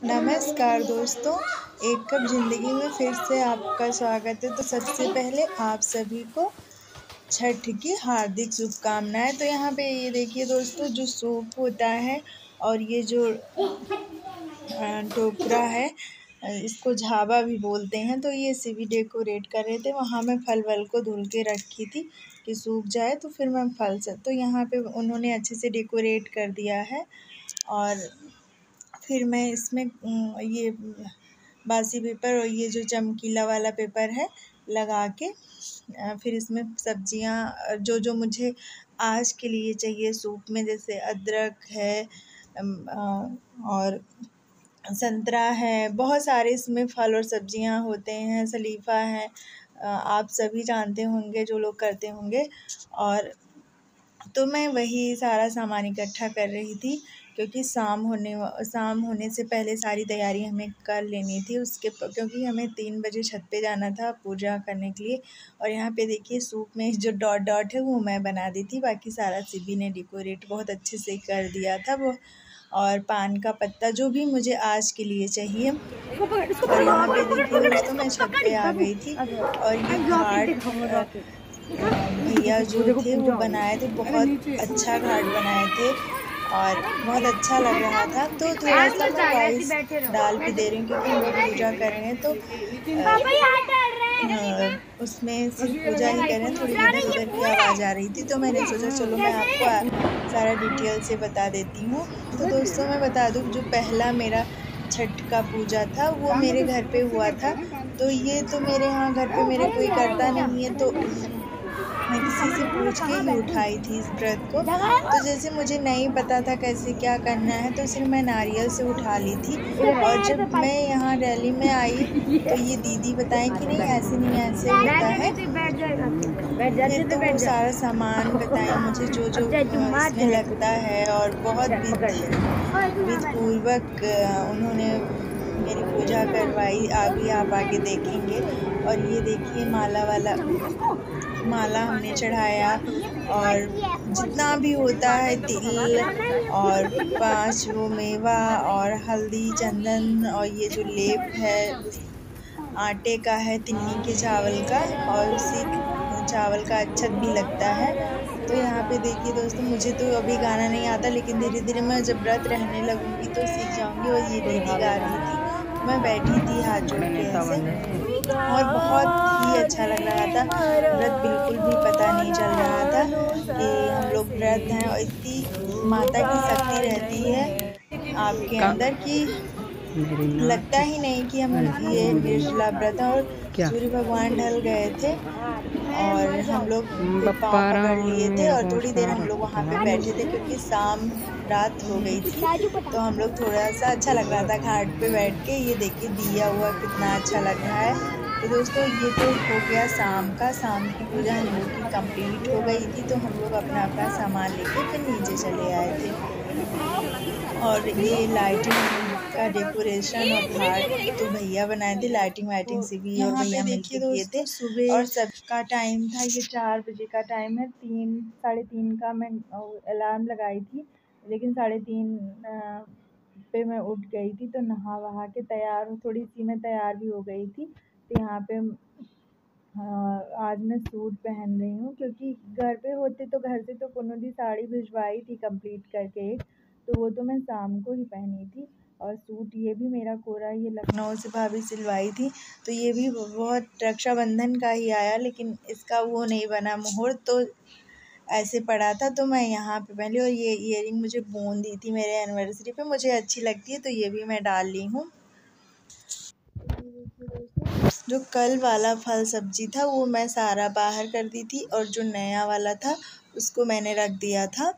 नमस्कार दोस्तों, एक कप ज़िंदगी में फिर से आपका स्वागत है। तो सबसे पहले आप सभी को छठ की हार्दिक शुभकामनाएं। तो यहाँ पे ये देखिए दोस्तों, जो सूप होता है और ये जो टोकरा है, इसको झाबा भी बोलते हैं। तो ये इसी भी डेकोरेट कर रहे थे। वहाँ मैं फल वल को धुल के रखी थी कि सूख जाए तो फिर मैं फल से, तो यहाँ पे उन्होंने अच्छे से डेकोरेट कर दिया है। और फिर मैं इसमें ये बासी पेपर और ये जो चमकीला वाला पेपर है लगा के फिर इसमें सब्जियां जो जो मुझे आज के लिए चाहिए सूप में, जैसे अदरक है और संतरा है, बहुत सारे इसमें फल और सब्जियां होते हैं, शलीफा है, आप सभी जानते होंगे जो लोग करते होंगे। और तो मैं वही सारा सामान इकट्ठा कर रही थी, क्योंकि शाम होने से पहले सारी तैयारी हमें कर लेनी थी क्योंकि हमें 3 बजे छत पे जाना था पूजा करने के लिए। और यहाँ पे देखिए सूप में जो डॉट डॉट है वो मैं बना दी थी, बाकी सारा सिबी ने डेकोरेट बहुत अच्छे से कर दिया था वो। और पान का पत्ता जो भी मुझे आज के लिए चाहिए। और यहाँ पे देखिए दोस्तों, मैं छत पे आ गई थी और ये घाट भैया जो थे वो बनाए थे, बहुत अच्छा घाट बनाए थे और बहुत अच्छा लग रहा था। तो थोड़ा सा मैं वॉइस डाल भी दे रही हूँ क्योंकि हम लोग पूजा कर रहे हैं, तो उसमें सिर्फ पूजा ही कर रहे हैं, थोड़ी इधर उधर की आवाज़ आ रही थी। तो मैंने सोचा चलो मैं आपको सारा डिटेल से बता देती हूँ। तो दोस्तों मैं बता दूँ, जो पहला मेरा छठ का पूजा था वो मेरे घर पे हुआ था। तो ये तो मेरे यहाँ घर पे मेरे कोई करता नहीं है, तो मैं किसी से पूछ के ही उठाई थी इस व्रत को। तो जैसे मुझे नहीं पता था कैसे क्या करना है, तो सिर्फ मैं नारियल से उठा ली थी। और जब मैं यहाँ रैली में आई तो ये दीदी बताएं कि नहीं ऐसे नहीं, ऐसे होता है। फिर तो वो सारा सामान बताएं मुझे जो जो इसमें लगता है, और बहुत विधिपूर्वक उन्होंने मेरी पूजा करवाई। अभी आप आगे देखेंगे। और ये देखिए माला हमने चढ़ाया, और जितना भी होता है तिल और 5 वो मेवा और हल्दी चंदन, और ये जो लेप है आटे का है, तिन्नी के चावल का, और उसी चावल का अच्छत भी लगता है। तो यहाँ पे देखिए दोस्तों, मुझे तो अभी गाना नहीं आता, लेकिन धीरे धीरे मैं जब व्रत रहने लगूंगी तो सीख जाऊंगी। और ये दीदी गा रही थी, मैं बैठी थी हाथ जोड़ के ऐसे, और बहुत ही अच्छा लग रहा था। व्रत बिल्कुल भी पता नहीं चल रहा था कि हम लोग व्रत हैं, और इतनी माता की शक्ति रहती है आपके अंदर कि लगता ही नहीं कि हम ये निर्जला व्रत है। और सूर्य भगवान ढल गए थे और हम लोग पाँव पकड़ लिए थे, और थोड़ी देर हम लोग वहाँ पे बैठे थे क्योंकि रात हो गई थी। तो हम लोग थोड़ा सा अच्छा लग रहा था घाट पे बैठ के। ये देखिए दिया हुआ कितना अच्छा लग रहा है। तो दोस्तों ये तो हो गया शाम की पूजा हम लोग की कंप्लीट हो गई थी। तो हम लोग अपना अपना सामान लेके फिर नीचे चले आए थे। और ये लाइटिंग का डेकोरेशन और घाट तो भैया बनाए थे, लाइटिंग वाइटिंग से भी और भैया मिलके किए थे। सुबह और सबका टाइम था, ये 4 बजे का टाइम है। 3 साढ़े 3 का मैं अलार्म लगाई थी, लेकिन 3:30 पे मैं उठ गई थी। तो नहा वहा के तैयार, थोड़ी सी मैं तैयार भी हो गई थी। तो यहाँ पे आज मैं सूट पहन रही हूँ, क्योंकि घर पे होते तो घर से तो कुनोदी साड़ी भिजवाई थी कंप्लीट करके, तो वो तो मैं शाम को ही पहनी थी। और सूट ये भी मेरा कोरा, ये लखनऊ से भाभी सिलवाई थी। तो ये भी बहुत रक्षाबंधन का ही आया, लेकिन इसका वो नहीं बना मुहूर्त, तो ऐसे पड़ा था तो मैं यहाँ पे पहन ली। और ये ईयरिंग मुझे बूंद दी थी मेरे एनिवर्सरी पे, मुझे अच्छी लगती है तो ये भी मैं डाल ली हूँ। जो कल वाला फल सब्जी था वो मैं सारा बाहर कर दी थी, और जो नया वाला था उसको मैंने रख दिया था।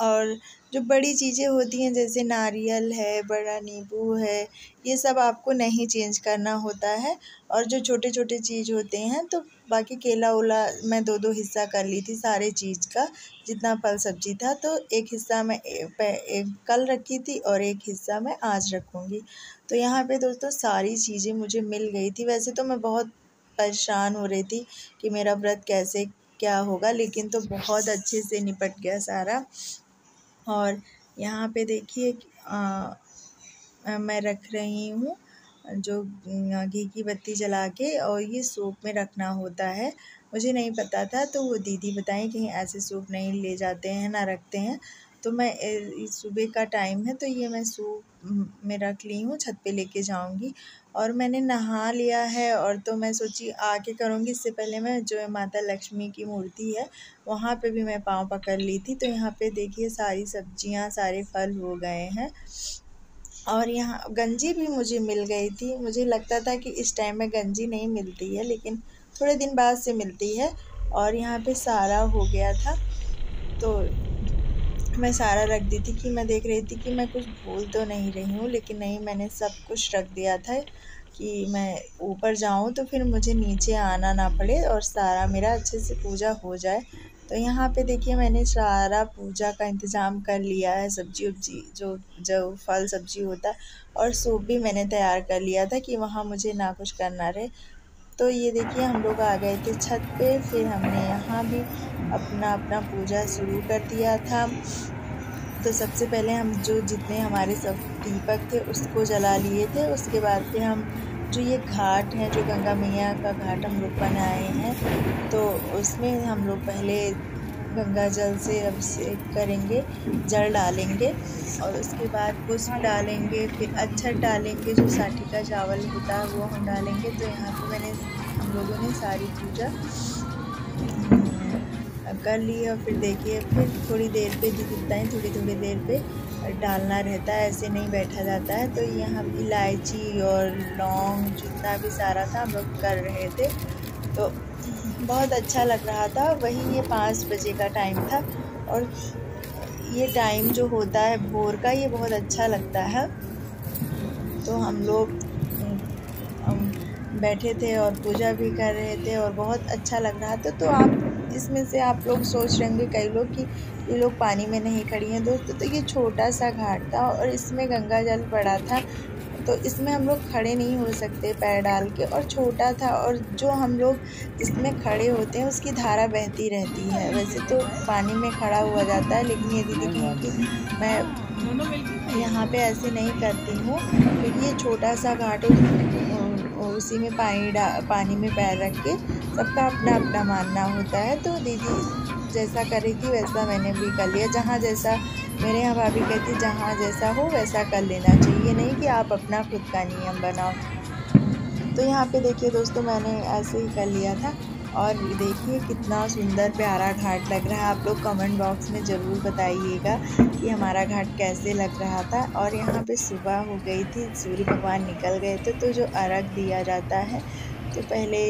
और जो बड़ी चीज़ें होती हैं जैसे नारियल है, बड़ा नींबू है, ये सब आपको नहीं चेंज करना होता है। और जो छोटे छोटे चीज़ होते हैं, तो बाकी केला उला मैं 2-2 हिस्सा कर ली थी सारे चीज़ का, जितना फल सब्जी था। तो एक हिस्सा मैं कल रखी थी और एक हिस्सा मैं आज रखूँगी। तो यहाँ पे दोस्तों सारी चीज़ें मुझे मिल गई थी। वैसे तो मैं बहुत परेशान हो रही थी कि मेरा व्रत कैसे क्या होगा, लेकिन तो बहुत अच्छे से निपट गया सारा। और यहाँ पे देखिए मैं रख रही हूँ जो घी की बत्ती जला के, और ये सूप में रखना होता है। मुझे नहीं पता था, तो वो दीदी बताई कि ऐसे सूप नहीं ले जाते हैं, ना रखते हैं। तो मैं सुबह का टाइम है, तो ये मैं सूप में रख ली हूँ, छत पे लेके जाऊँगी। और मैंने नहा लिया है, और तो मैं सोची आके करूँगी। इससे पहले मैं जो माता लक्ष्मी की मूर्ति है वहाँ पे भी मैं पाँव पकड़ ली थी। तो यहाँ पे देखिए सारी सब्जियाँ, सारे फल हो गए हैं। और यहाँ गंजी भी मुझे मिल गई थी। मुझे लगता था कि इस टाइम में गंजी नहीं मिलती है, लेकिन थोड़े दिन बाद से मिलती है। और यहाँ पे सारा हो गया था, तो मैं सारा रख दी थी कि मैं देख रही थी कि मैं कुछ भूल तो नहीं रही हूँ, लेकिन नहीं, मैंने सब कुछ रख दिया था कि मैं ऊपर जाऊँ तो फिर मुझे नीचे आना ना पड़े और सारा मेरा अच्छे से पूजा हो जाए। तो यहाँ पे देखिए मैंने सारा पूजा का इंतज़ाम कर लिया है, सब्जी उब्जी जो जो फल सब्जी होता है, और सूप भी मैंने तैयार कर लिया था कि वहाँ मुझे ना कुछ करना रहे। तो ये देखिए हम लोग आ गए थे छत पे, फिर हमने यहाँ भी अपना अपना पूजा शुरू कर दिया था। तो सबसे पहले हम जो जितने हमारे सब दीपक थे उसको जला लिए थे। उसके बाद फिर हम जो ये घाट है, जो गंगा मैया का घाट हम लोग बनाए हैं, तो उसमें हम लोग पहले गंगा जल से अभिषेक करेंगे, जल डालेंगे, और उसके बाद पुष्प डालेंगे, फिर अक्षत डालेंगे, जो साठी का चावल होता है वो हम डालेंगे। तो यहाँ पे हम लोगों ने सारी पूजा कर ली। और फिर देखिए फिर थोड़ी देर पे दिखता है, थोड़ी देर पे डालना रहता है, ऐसे नहीं बैठा जाता है। तो यहाँ इलायची और लौंग जितना भी सारा था हम लोग कर रहे थे, तो बहुत अच्छा लग रहा था। वही ये 5 बजे का टाइम था, और ये टाइम जो होता है भोर का, ये बहुत अच्छा लगता है। तो हम लोग बैठे थे और पूजा भी कर रहे थे, और बहुत अच्छा लग रहा था। तो आप इसमें से आप लोग सोच रहे होंगे कई लोग कि ये लोग पानी में नहीं खड़ी हैं दोस्तों। तो ये छोटा सा घाट था और इसमें गंगा जल पड़ा था, तो इसमें हम लोग खड़े नहीं हो सकते पैर डाल के, और छोटा था, और जो हम लोग इसमें खड़े होते हैं उसकी धारा बहती रहती है। वैसे तो पानी में खड़ा हुआ जाता है, लेकिन ये दीदी कि मैं यहाँ पे ऐसे नहीं करती हूँ, क्योंकि ये छोटा सा घाट है, उसी में पानी में पैर रख के सबका अपना अपना मानना होता है। तो दीदी जैसा कर रही थी वैसा मैंने भी कर लिया। जहाँ जैसा मेरे यहाँ भाभी कहती जहाँ जैसा हो वैसा कर लेना चाहिए, नहीं कि आप अपना खुद का नियम बनाओ। तो यहाँ पे देखिए दोस्तों मैंने ऐसे ही कर लिया था, और देखिए कितना सुंदर प्यारा घाट लग रहा है। आप लोग कमेंट बॉक्स में ज़रूर बताइएगा कि हमारा घाट कैसे लग रहा था। और यहाँ पे सुबह हो गई थी, सूर्य भगवान निकल गए थे। तो जो अर्घ दिया जाता है, तो पहले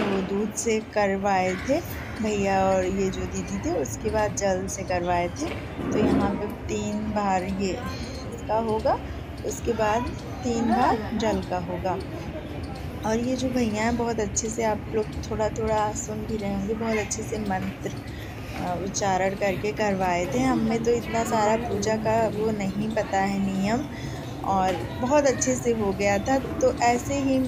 वो दूध से करवाए थे भैया और ये जो दीदी थे, उसके बाद जल से करवाए थे। तो यहाँ पे 3 बार ये इसका होगा, उसके बाद 3 बार जल का होगा। और ये जो भैया हैं बहुत अच्छे से, आप लोग थोड़ा थोड़ा सुन भी रहे होंगे, बहुत अच्छे से मंत्र उच्चारण करके करवाए थे। हमें तो इतना सारा पूजा का वो नहीं पता है नियम, और बहुत अच्छे से हो गया था। तो ऐसे ही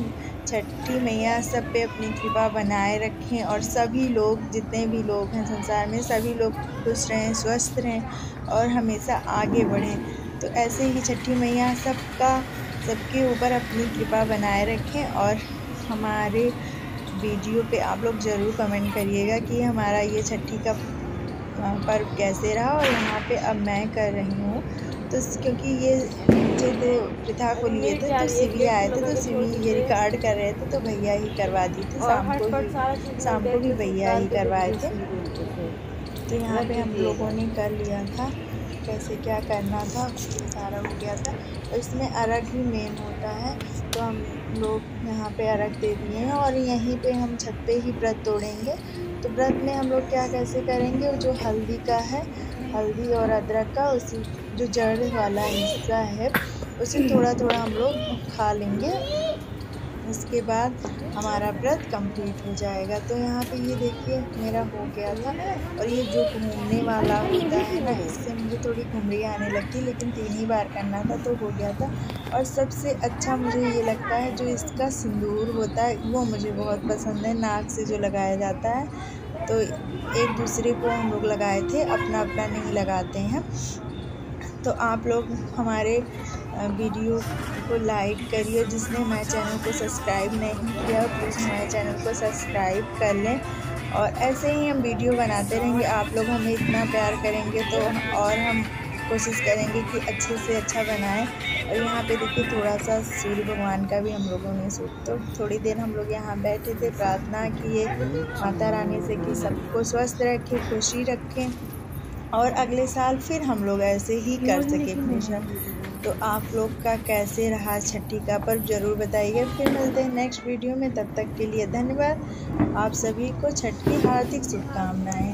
छठी मैया सब पे अपनी कृपा बनाए रखें, और सभी लोग जितने भी लोग हैं संसार में, सभी लोग खुश रहें, स्वस्थ रहें और हमेशा आगे बढ़ें। तो ऐसे ही छठी मैया सबके ऊपर अपनी कृपा बनाए रखें। और हमारे वीडियो पे आप लोग ज़रूर कमेंट करिएगा कि हमारा ये छठी का पर्व कैसे रहा। और यहाँ पे अब मैं कर रही हूँ, तो क्योंकि ये जब प्रथा को लिए थे तो शिवी आए थे, तो शिवी ये रिकॉर्ड कर रहे थे, तो भैया ही करवा दी थी। शाम को भी भैया ही करवाए थे। तो यहाँ पे हम लोगों ने कर लिया था, कैसे क्या करना था सारा हो गया था। और इसमें अर्घ भी मेन होता है, तो हम लोग यहाँ पे अर्घ दे दिए हैं, और यहीं पे हम छत पे ही व्रत तोड़ेंगे। तो व्रत में हम लोग क्या कैसे करेंगे, जो हल्दी का है, हल्दी और अदरक का उसी जो जड़ वाला हिस्सा है उसे थोड़ा थोड़ा हम लोग खा लेंगे। उसके बाद हमारा व्रत कंप्लीट हो जाएगा। तो यहाँ पे ये देखिए मेरा हो गया था। और ये जो घूमने वाला होता है ना, इससे मुझे थोड़ी घुमरी आने लगती, लेकिन 3 ही बार करना था तो हो गया था। और सबसे अच्छा मुझे ये लगता है जो इसका सिंदूर होता है, वो मुझे बहुत पसंद है, नाक से जो लगाया जाता है। तो एक दूसरे को हम लोग लगाए थे, अपना अपना नहीं लगाते हैं। तो आप लोग हमारे वीडियो को लाइक करिए। जिसने हमारे चैनल को सब्सक्राइब नहीं किया प्लीज़ हमारे चैनल को सब्सक्राइब कर लें, और ऐसे ही हम वीडियो बनाते रहेंगे। आप लोग हमें इतना प्यार करेंगे तो और हम कोशिश करेंगे कि अच्छे से अच्छा बनाएं। और यहाँ पे देखिए थोड़ा सा सूर्य भगवान का भी हम लोगों ने तो थोड़ी देर हम लोग यहाँ बैठे थे, प्रार्थना किए माता रानी से कि सबको स्वस्थ रखे, खुशी रखें, और अगले साल फिर हम लोग ऐसे ही कर सके पूजा। तो आप लोग का कैसे रहा छठी का पर्व ज़रूर बताइए। फिर मिलते हैं नेक्स्ट वीडियो में, तब तक के लिए धन्यवाद। आप सभी को छठ की हार्दिक शुभकामनाएं।